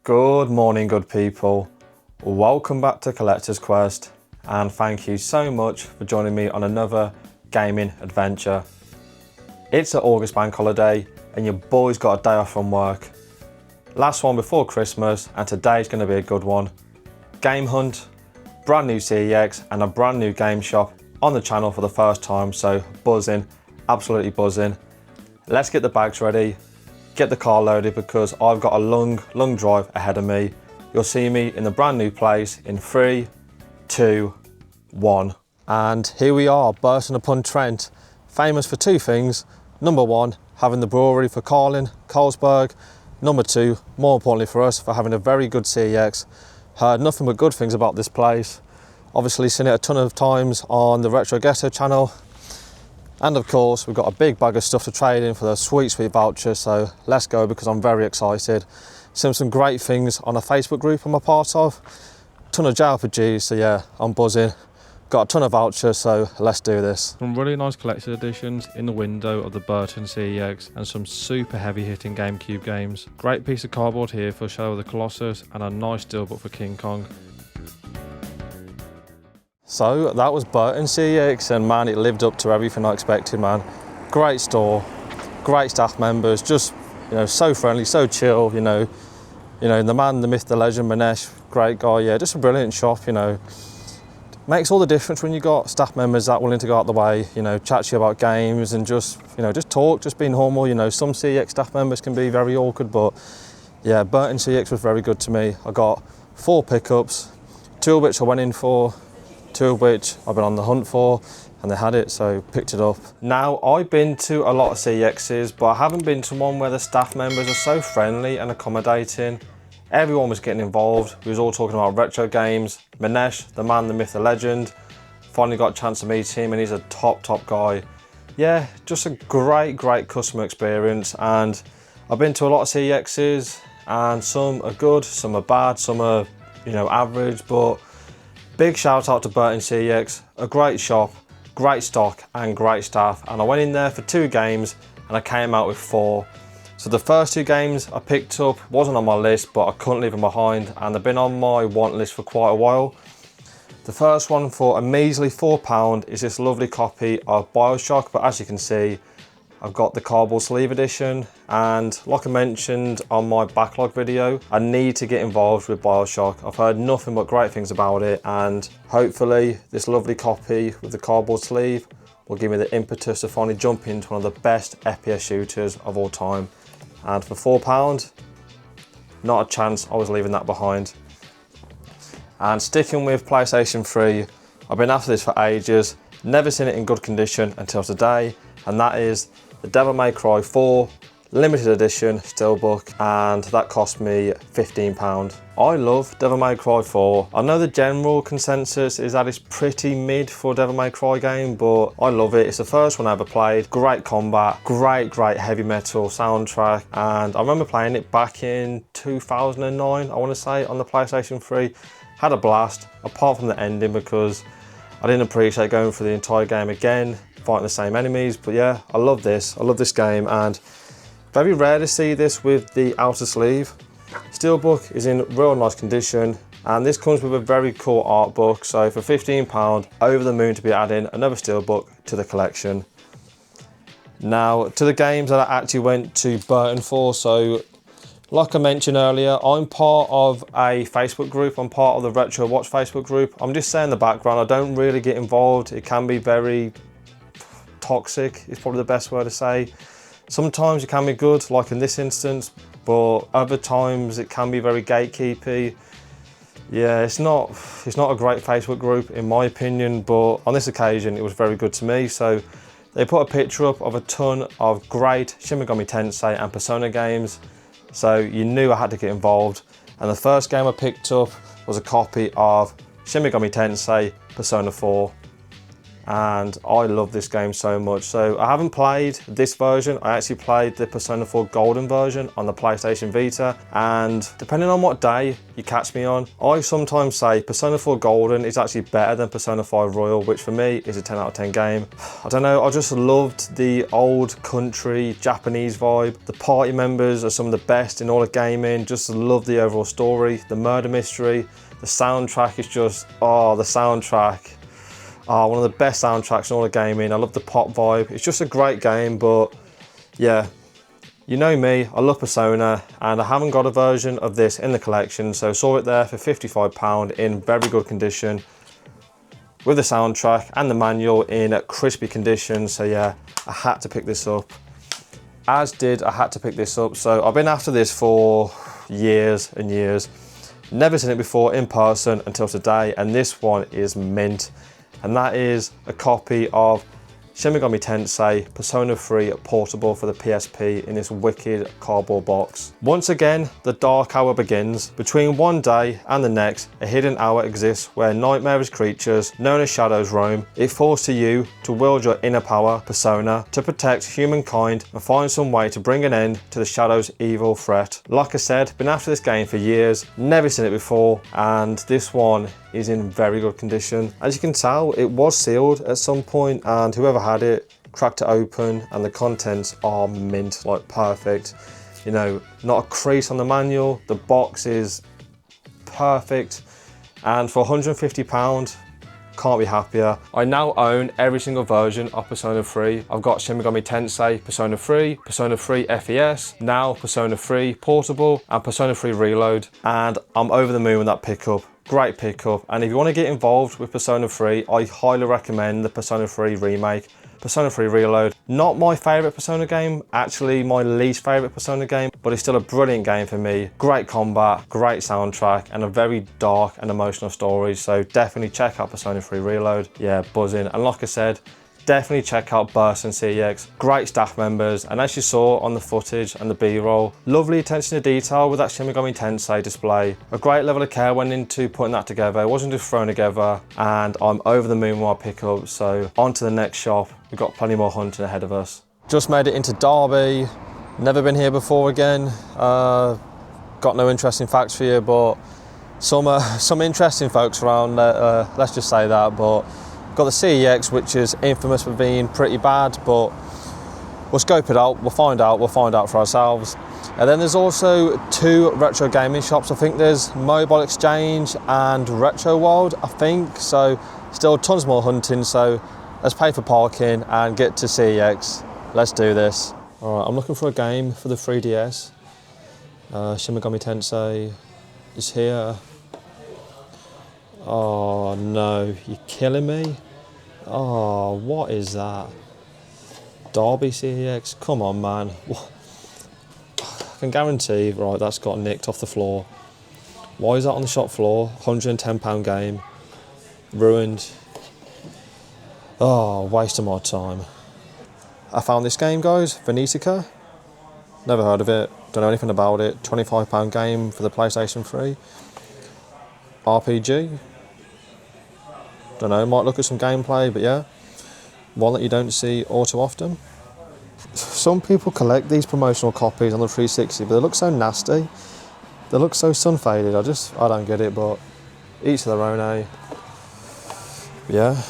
Good morning, good people. Welcome back to Collector's Quest, and thank you so much for joining me on another gaming adventure. It's an August bank holiday and your boy's got a day off from work. Last one before Christmas, and today's going to be a good one. Game hunt, brand new CEX and a brand new game shop on the channel for the first time, so buzzing, absolutely buzzing. Let's get the bags ready. Get the car loaded because I've got a long drive ahead of me. You'll see me in the brand new place in 3, 2, 1. And here we are, Burton upon Trent, famous for two things. Number one, having the brewery for Carlin, Carlsberg. Number two, more importantly for us, for having a very good CEX. Heard nothing but good things about this place. Obviously seen it a ton of times on the Retro Ghetto channel. And of course, we've got a big bag of stuff to trade in for the sweet voucher, so let's go because I'm very excited. Seen some great things on a Facebook group I'm a part of. Ton of JRPGs, so yeah, I'm buzzing. Got a ton of vouchers, so let's do this. Some really nice collector's editions in the window of the Burton CEX and some super heavy hitting GameCube games. Great piece of cardboard here for Shadow of the Colossus and a nice steelbook for King Kong. So that was Burton CEX, and man, it lived up to everything I expected, man. Great store, great staff members, just, you know, so friendly, so chill, you know, the man, the myth, the legend, Manesh, great guy, yeah, just a brilliant shop, you know. Makes all the difference when you got staff members that willing to go out the way, you know, chat to you about games and just, you know, just talk, just be normal, you know. Some CEX staff members can be very awkward, but yeah, Burton CEX was very good to me. I got 4 pickups, 2 of which I went in for, 2 of which I've been on the hunt for, and they had it, so picked it up. Now, I've been to a lot of CEXs, but I haven't been to one where the staff members are so friendly and accommodating. Everyone was getting involved. We was all talking about retro games. Manesh, the man, the myth, the legend. Finally got a chance to meet him, and he's a top guy. Yeah, just a great customer experience. And I've been to a lot of CEXs, and some are good, some are bad, some are, you know, average, but big shout out to Burton CEX, a great shop, great stock and great staff. And I went in there for 2 games and I came out with 4. So the first 2 games I picked up wasn't on my list, but I couldn't leave them behind, and they've been on my want list for quite a while. The first one for a measly £4 is this lovely copy of BioShock, but as you can see, I've got the cardboard sleeve edition, and like I mentioned on my backlog video, I need to get involved with BioShock. I've heard nothing but great things about it, and hopefully this lovely copy with the cardboard sleeve will give me the impetus to finally jump into one of the best FPS shooters of all time. And for £4, not a chance I was leaving that behind. And sticking with PlayStation 3, I've been after this for ages, never seen it in good condition until today, and that is the Devil May Cry 4 limited edition steelbook, and that cost me £15. I love Devil May Cry 4. I know the general consensus is that it's pretty mid for a Devil May Cry game, but I love it. It's the first one I ever played. Great combat, great heavy metal soundtrack, and I remember playing it back in 2009, I want to say, on the PlayStation 3. Had a blast, apart from the ending, because I didn't appreciate going through the entire game again, fighting the same enemies. But yeah, I love this game, and very rare to see this with the outer sleeve. Steelbook is in real nice condition, and this comes with a very cool art book, so for £15, over the moon to be adding another steelbook to the collection. Now to the games that I actually went to Burton for. So like I mentioned earlier, I'm part of a Facebook group. I'm part of the Retro Watch Facebook group. I'm just saying in the background, I don't really get involved. It can be very toxic, is probably the best word to say. Sometimes it can be good, like in this instance, but other times it can be very gatekeepy. Yeah, it's not a great Facebook group in my opinion, but on this occasion it was very good to me. So they put a picture up of a ton of great Shin Megami Tensei and Persona games, so you knew I had to get involved. And the first game I picked up was a copy of Shin Megami Tensei Persona 4. and I love this game so much. So I haven't played this version. I actually played the Persona 4 Golden version on the PlayStation Vita, and depending on what day you catch me on, I sometimes say Persona 4 Golden is actually better than Persona 5 Royal, which for me is a 10 out of 10 game. I don't know, I just loved the old country Japanese vibe. The party members are some of the best in all of gaming. Just love the overall story, the murder mystery. The soundtrack is just, oh, the soundtrack. One of the best soundtracks in all of gaming. I love the pop vibe. It's just a great game, but yeah, you know me, I love Persona, and I haven't got a version of this in the collection, so I saw it there for £55 in very good condition, with the soundtrack and the manual in crispy condition. So yeah, I had to pick this up. I had to pick this up. So I've been after this for years and years. Never seen it before in person until today, and this one is mint. And that is a copy of Shin Megami Tensei Persona 3 Portable for the PSP in this wicked cardboard box. Once again, the dark hour begins. Between one day and the next, a hidden hour exists where nightmarish creatures known as shadows roam. It falls to you to wield your inner power, Persona, to protect humankind and find some way to bring an end to the shadows' evil threat. Like I said, been after this game for years, never seen it before, and this one is in very good condition. As you can tell, it was sealed at some point, and whoever had it cracked it open, and the contents are mint, like perfect. You know, not a crease on the manual, the box is perfect, and for £150, can't be happier. I now own every single version of Persona 3. I've got Shin Megami Tensei Persona 3, Persona 3 FES, now Persona 3 Portable, and Persona 3 Reload, and I'm over the moon with that pickup. Great pickup, and if you want to get involved with Persona 3, I highly recommend the Persona 3 remake. Persona 3 Reload, not my favourite Persona game, actually my least favourite Persona game, but it's still a brilliant game for me. Great combat, great soundtrack, and a very dark and emotional story, so definitely check out Persona 3 Reload. Yeah, buzzing. And like I said, definitely check out Burton CEX. Great staff members, and as you saw on the footage and the B-roll, lovely attention to detail with that Shin Megami Tensei display. A great level of care went into putting that together. It wasn't just thrown together, and I'm over the moon with my pickup. So on to the next shop. We've got plenty more hunting ahead of us. Just made it into Derby. Never been here before again. Got no interesting facts for you, but some interesting folks around. Let's just say that. But got the CEX, which is infamous for being pretty bad, but we'll scope it out, we'll find out for ourselves. And then there's also two retro gaming shops. I think there's Mobile Exchange and Retro World, I think. So still tons more hunting, so let's pay for parking and get to CEX. Let's do this. All right, I'm looking for a game for the 3DS. Shin Megami Tensei is here. Oh no, you're killing me. Oh, what is that? Derby CEX, come on man. I can guarantee, right, that's got nicked off the floor. Why is that on the shop floor? £110 game, ruined. Oh, waste of my time. I found this game, guys, Venetica. Never heard of it, don't know anything about it. £25 game for the PlayStation 3. RPG. Don't know, might look at some gameplay, but yeah, one that you don't see all too often. Some people collect these promotional copies on the 360, but they look so nasty. They look so sun faded. I don't get it, but each to their own, eh? Yeah,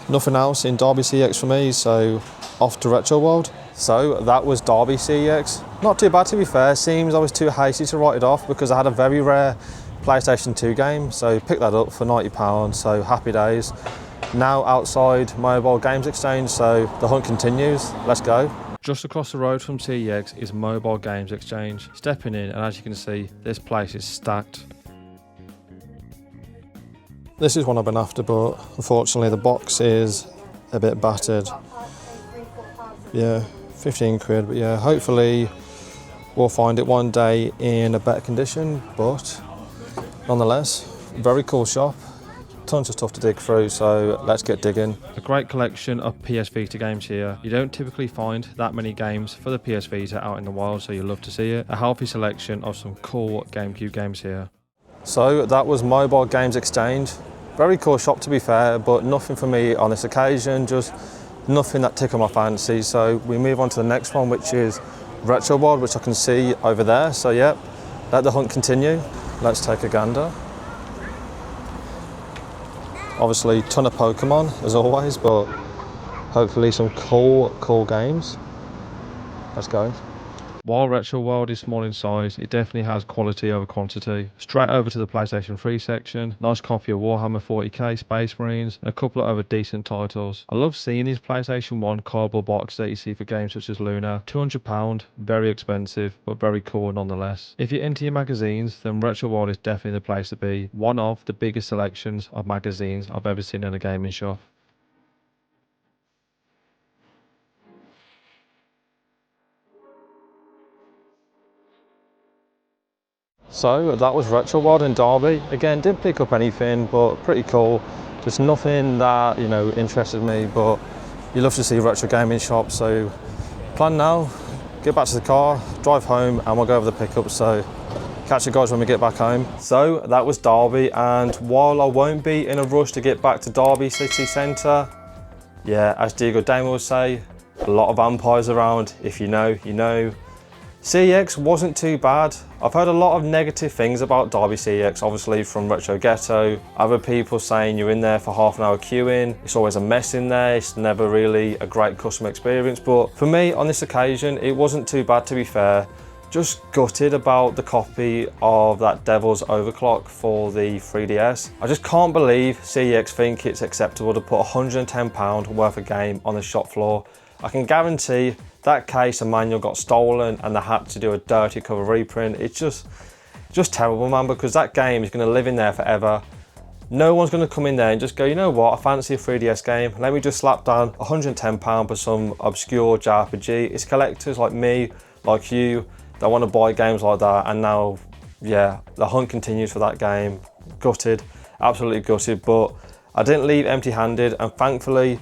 nothing else in Derby CEX for me, so off to Retro World. So that was Derby CEX. Not too bad, to be fair. Seems I was too hasty to write it off because I had a very rare PlayStation 2 game, so picked that up for £90, so happy days. Now outside Mobile Games Exchange, so the hunt continues. Let's go. Just across the road from CEX is Mobile Games Exchange. Stepping in, and as you can see, this place is stacked. This is one I've been after, but unfortunately the box is a bit battered. Yeah, 15 quid, but yeah, hopefully we'll find it one day in a better condition, but nonetheless, very cool shop, tons of stuff to dig through, so let's get digging. A great collection of PS Vita games here. You don't typically find that many games for the PS Vita out in the wild, so you'll love to see it. A healthy selection of some cool GameCube games here. So that was Mobile Games Exchange. Very cool shop to be fair, but nothing for me on this occasion, just nothing that tickled my fancy. So we move on to the next one, which is Retro World, which I can see over there. So yep, let the hunt continue. Let's take a gander. Obviously, ton of Pokemon as always, but hopefully some cool games. Let's go. While Retro World is small in size, it definitely has quality over quantity. Straight over to the PlayStation 3 section, nice copy of Warhammer 40k, Space Marines, and a couple of other decent titles. I love seeing these PlayStation 1 cardboard boxes that you see for games such as Luna. £200, very expensive, but very cool nonetheless. If you're into your magazines, then Retro World is definitely the place to be. One of the biggest selections of magazines I've ever seen in a gaming shop. So that was Retro World in Derby. Again, didn't pick up anything, but pretty cool. Just nothing that, you know, interested me, but you love to see retro gaming shops. So plan now, get back to the car, drive home, and we'll go over the pickups. So catch you guys when we get back home. So that was Derby, and while I won't be in a rush to get back to Derby city centre, yeah, as Diego Damo would say, a lot of vampires around. If you know, you know. CEX wasn't too bad. I've heard a lot of negative things about Derby CEX, obviously from Retro Ghetto. Other people saying you're in there for half an hour queuing. It's always a mess in there. It's never really a great customer experience. But for me, on this occasion, it wasn't too bad, to be fair. Just gutted about the copy of that Devil's Overclock for the 3DS. I just can't believe CEX think it's acceptable to put £110 worth of game on the shop floor. I can guarantee that case and manual got stolen and they had to do a dirty cover reprint. It's just terrible, man, because that game is going to live in there forever. No one's going to come in there and just go, you know what, I fancy a 3DS game. Let me just slap down £110 for some obscure JRPG. It's collectors like me, like you, that want to buy games like that. And now, yeah, the hunt continues for that game. Gutted, absolutely gutted. But I didn't leave empty-handed, and thankfully,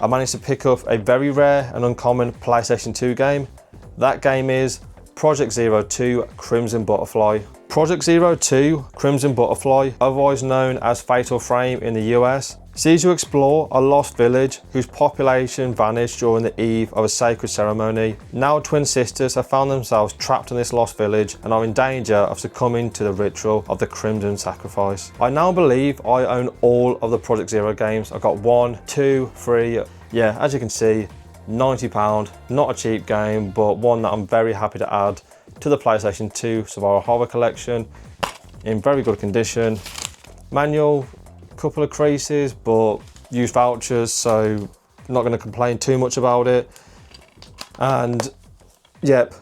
I managed to pick up a very rare and uncommon PlayStation 2 game. That game is Project 02 Crimson Butterfly. Project 02 Crimson Butterfly, otherwise known as Fatal Frame in the US, sees you explore a lost village whose population vanished during the eve of a sacred ceremony. Now twin sisters have found themselves trapped in this lost village and are in danger of succumbing to the ritual of the Crimson Sacrifice. I now believe I own all of the Project Zero games. I've got 1, 2, 3, yeah, as you can see, £90, not a cheap game, but one that I'm very happy to add to the PlayStation 2 Survival Horror collection, in very good condition. Manual, couple of creases, but used vouchers, so not going to complain too much about it. And yep,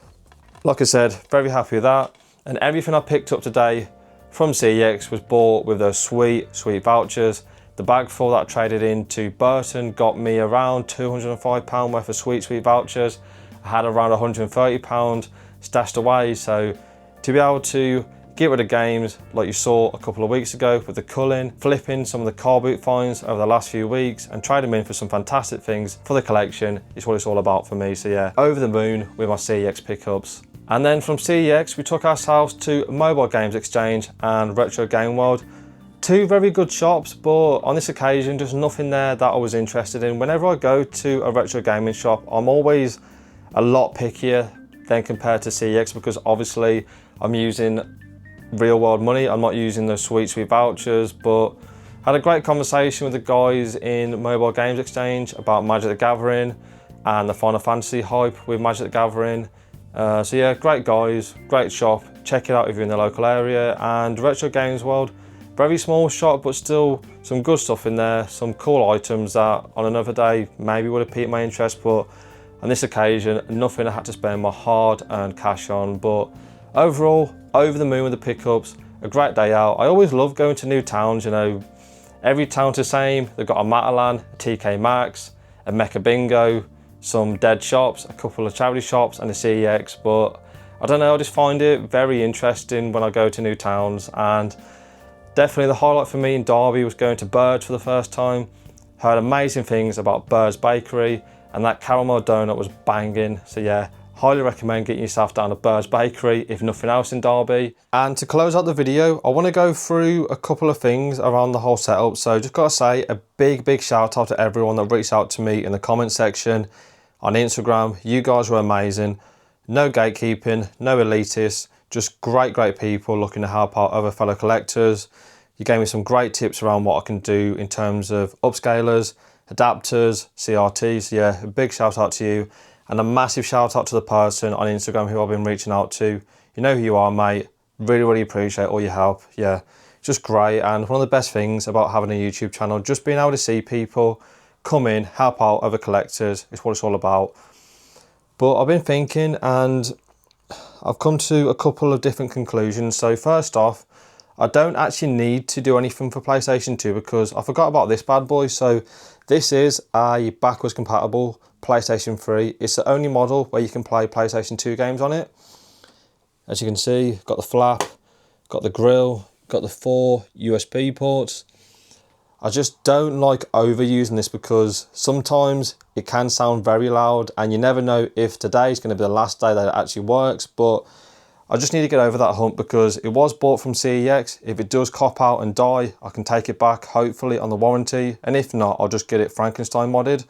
like I said, very happy with that. And everything I picked up today from CEX was bought with those sweet vouchers. The bag full that I traded into Burton got me around £205 worth of sweet vouchers. I had around £130 stashed away, so to be able to get rid of games like you saw a couple of weeks ago with the culling, flipping some of the car boot finds over the last few weeks and trade them in for some fantastic things for the collection is what it's all about for me. So yeah, over the moon with my CEX pickups. And then from CEX, we took ourselves to Mobile Games Exchange and Retro Game World. Two very good shops, but on this occasion, just nothing there that I was interested in. Whenever I go to a retro gaming shop, I'm always a lot pickier than compared to CEX, because obviously I'm using real world money. I'm not using those sweet vouchers. But I had a great conversation with the guys in Mobile Games Exchange about Magic the Gathering and the Final Fantasy hype with Magic the Gathering. So yeah, great guys, great shop. Check it out if you're in the local area. And Retro Games World, very small shop, but still some good stuff in there. Some cool items that on another day maybe would have piqued my interest, but on this occasion, nothing I had to spend my hard-earned cash on. But overall, over the moon with the pickups, a great day out. I always love going to new towns, you know, every town's the same. They've got a Matalan, a TK Maxx, a Mecha Bingo, some dead shops, a couple of charity shops and a CEX, but I don't know, I just find it very interesting when I go to new towns. And definitely the highlight for me in Derby was going to Bird's for the first time. Heard amazing things about Bird's Bakery, and that caramel donut was banging. So yeah, Highly recommend getting yourself down to Bird's Bakery, if nothing else in Derby. And to close out the video, I want to go through a couple of things around the whole setup. So just got to say a big shout out to everyone that reached out to me in the comment section on Instagram. You guys were amazing. No gatekeeping, no elitists, just great people looking to help out other fellow collectors. You gave me some great tips around what I can do in terms of upscalers, adapters, CRTs. Yeah, a big shout out to you. And a massive shout out to the person on Instagram who I've been reaching out to. You know who you are, mate. Really appreciate all your help. Yeah, just great. And one of the best things about having a YouTube channel, just being able to see people come in, help out other collectors. It's what it's all about. But I've been thinking and I've come to a couple of different conclusions. So first off, I don't actually need to do anything for PlayStation 2 because I forgot about this bad boy. So this is a backwards compatible PlayStation 3. It's the only model where you can play PlayStation 2 games on it. As you can see, got the flap, got the grill, got the 4 USB ports. I just don't like overusing this because sometimes it can sound very loud and you never know if today is going to be the last day that it actually works. But I just need to get over that hump because it was bought from CEX. If it does cop out and die, I can take it back, hopefully on the warranty. And if not, I'll just get it Frankenstein modded.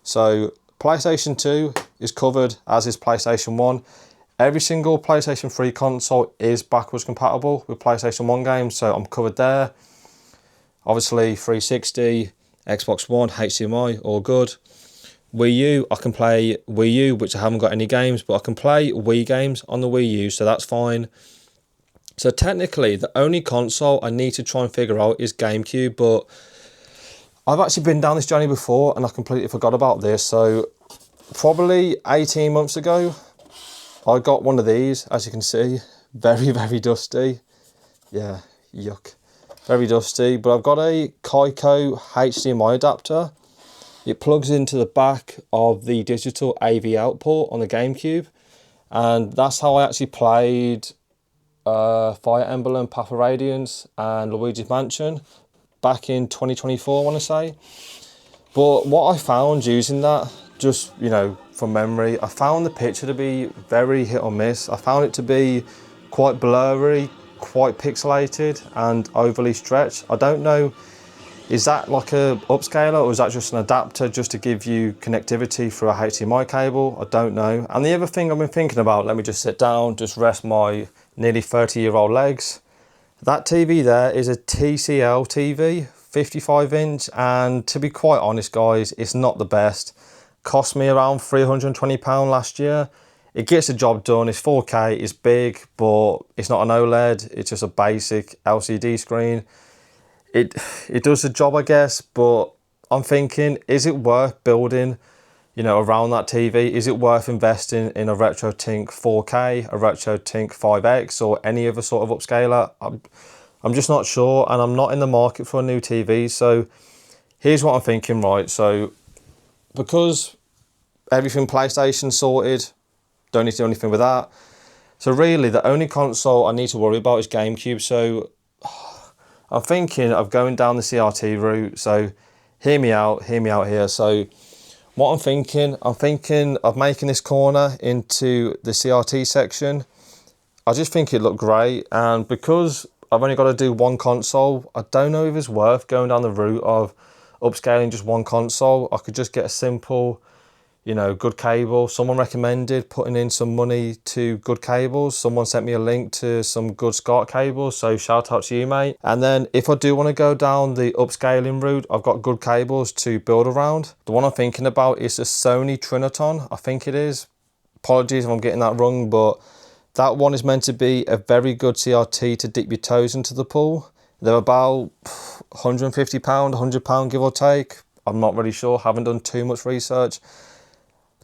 So PlayStation 2 is covered, as is PlayStation 1. Every single PlayStation 3 console is backwards compatible with PlayStation 1 games, so I'm covered there. Obviously 360, Xbox One, HDMI, all good. Wii U, I can play Wii U, which I haven't got any games, but I can play Wii games on the Wii U, so that's fine. So technically, the only console I need to try and figure out is GameCube, but I've actually been down this journey before and I completely forgot about this. So probably 18 months ago, I got one of these, as you can see, very dusty. Yeah, yuck, very dusty. But I've got a Kaiko HDMI adapter. It plugs into the back of the digital AV out port on the GameCube. And that's how I actually played Fire Emblem, Path of Radiance and Luigi's Mansion back in 2024, I want to say. But what I found using that, just, you know, from memory, I found the picture to be very hit or miss. I found it to be quite blurry, quite pixelated and overly stretched. I don't know, is that like a upscaler or is that just an adapter just to give you connectivity through a HDMI cable? I don't know. And the other thing I've been thinking about, let me just sit down, just rest my nearly 30-year-old legs. That TV there is a TCL TV, 55 inch, and to be quite honest guys, it's not the best. Cost me around £320 last year. It gets the job done, it's 4K, it's big, but it's not an OLED, it's just a basic LCD screen. It does the job, I guess, but I'm thinking, is it worth building, you know, around that TV? Is it worth investing in a RetroTink 4K, a RetroTink 5X, or any other sort of upscaler? I'm just not sure, and I'm not in the market for a new TV. So here's what I'm thinking, right? So because everything PlayStation sorted, don't need to do anything with that. So really, the only console I need to worry about is GameCube. So I'm thinking of going down the CRT route. So hear me out here. So what I'm thinking of making this corner into the CRT section. I just think it looked great, and because I've only got to do one console, I don't know if it's worth going down the route of upscaling just one console. I could just get a simple, you know, good cable. Someone recommended putting in some money to good cables. Someone sent me a link to some good SCART cables, so shout out to you, mate. And then if I do want to go down the upscaling route, I've got good cables to build around. The one I'm thinking about is a Sony Triniton, I think it is. Apologies if I'm getting that wrong, but that one is meant to be a very good CRT to dip your toes into the pool. They're about £150, £100 give or take. I'm not really sure, haven't done too much research.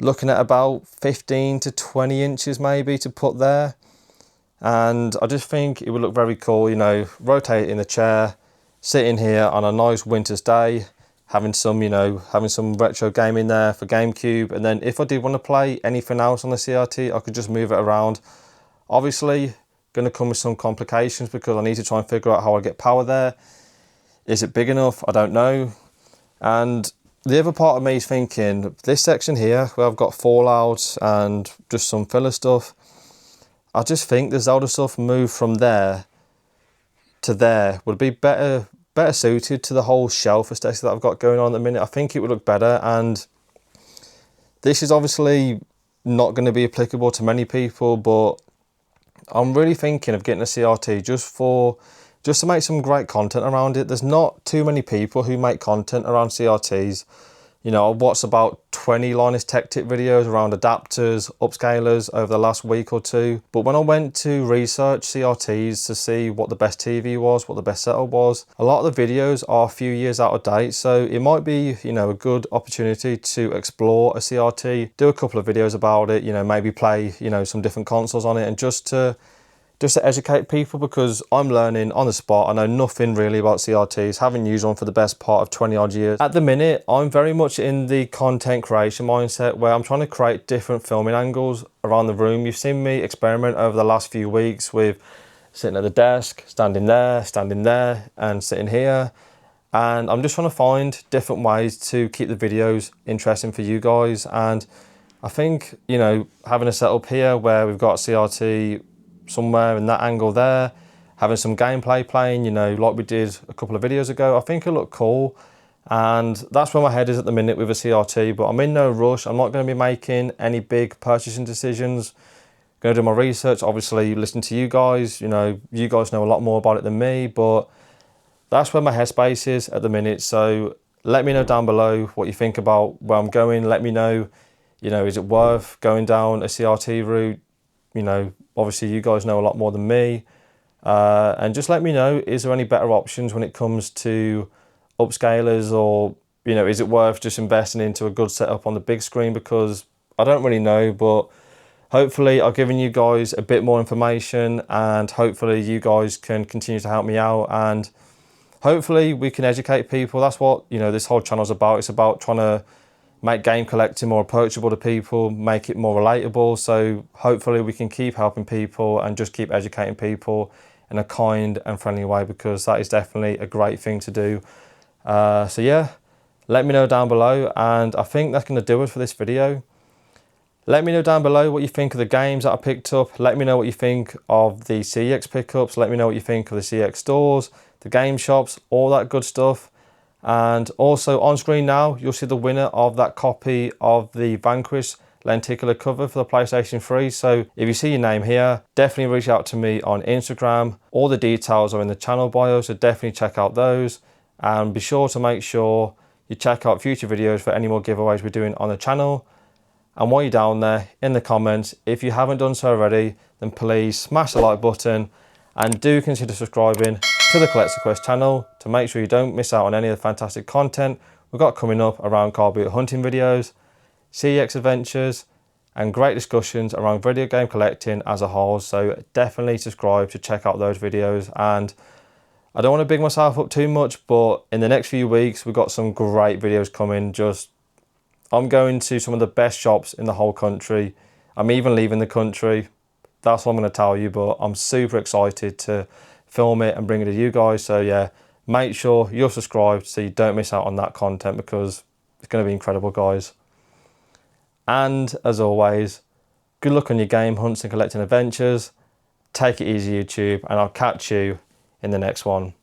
Looking at about 15 to 20 inches maybe to put there. And I just think it would look very cool, you know, rotate in the chair, sitting here on a nice winter's day, having some, you know, having some retro gaming there for GameCube. And then if I did want to play anything else on the CRT, I could just move it around. Obviously, going to come with some complications because I need to try and figure out how I get power there. Is it big enough? I don't know. And the other part of me is thinking, this section here, where I've got Fallout and just some filler stuff, I just think the Zelda stuff moved from there to there would be better suited to the whole shelf aesthetic that I've got going on at the minute. I think it would look better, and this is obviously not going to be applicable to many people, but I'm really thinking of getting a CRT just to make some great content around it. There's not too many people who make content around CRTs. You know, I've watched about 20 Linus Tech Tip videos around adapters, upscalers over the last week or two. But when I went to research CRTs to see what the best TV was, what the best setup was, a lot of the videos are a few years out of date. So it might be, you know, a good opportunity to explore a CRT, do a couple of videos about it, you know, maybe play, you know, some different consoles on it, and just to educate people, because I'm learning on the spot. I know nothing really about CRTs, haven't used one for the best part of 20 odd years. At the minute, I'm very much in the content creation mindset where I'm trying to create different filming angles around the room. You've seen me experiment over the last few weeks with sitting at the desk, standing there, and sitting here. And I'm just trying to find different ways to keep the videos interesting for you guys. And I think, you know, having a setup here where we've got CRT somewhere in that angle there, having some gameplay playing, you know, like we did a couple of videos ago, I think it'll look cool. And that's where my head is at the minute with a CRT, but I'm in no rush. I'm not going to be making any big purchasing decisions. Going to do my research, obviously listen to you guys. You know, you guys know a lot more about it than me, but that's where my headspace is at the minute. So let me know down below what you think about where I'm going. Let me know, you know, is it worth going down a CRT route? You know, obviously you guys know a lot more than me. And just let me know, is there any better options when it comes to upscalers, or, you know, is it worth just investing into a good setup on the big screen? Because I don't really know, but hopefully I've given you guys a bit more information, and hopefully you guys can continue to help me out, and hopefully we can educate people. That's what, you know, this whole channel is about. It's about trying to make game collecting more approachable to people, make it more relatable. So hopefully we can keep helping people and just keep educating people in a kind and friendly way, because that is definitely a great thing to do. So yeah, let me know down below, and I think that's going to do it for this video. Let me know down below what you think of the games that I picked up. Let me know what you think of the CEX pickups. Let me know what you think of the CEX stores, the game shops, all that good stuff. And also on screen now, you'll see the winner of that copy of the Vanquish lenticular cover for the PlayStation 3. So if you see your name here, definitely reach out to me on Instagram. All the details are in the channel bio, so definitely check out those. And be sure to make sure you check out future videos for any more giveaways we're doing on the channel. And while you're down there, in the comments, if you haven't done so already, then please smash the like button, and do consider subscribing to the Collector Quest channel to make sure you don't miss out on any of the fantastic content we've got coming up around car boot hunting videos, CEX adventures, and great discussions around video game collecting as a whole. So definitely subscribe to check out those videos. And I don't want to big myself up too much, but in the next few weeks we've got some great videos coming. I'm going to some of the best shops in the whole country. I'm even leaving the country. That's what I'm going to tell you, but I'm super excited to film it and bring it to you guys. So yeah, make sure you're subscribed so you don't miss out on that content, because it's going to be incredible, guys. And as always, good luck on your game hunts and collecting adventures. Take it easy, YouTube, and I'll catch you in the next one.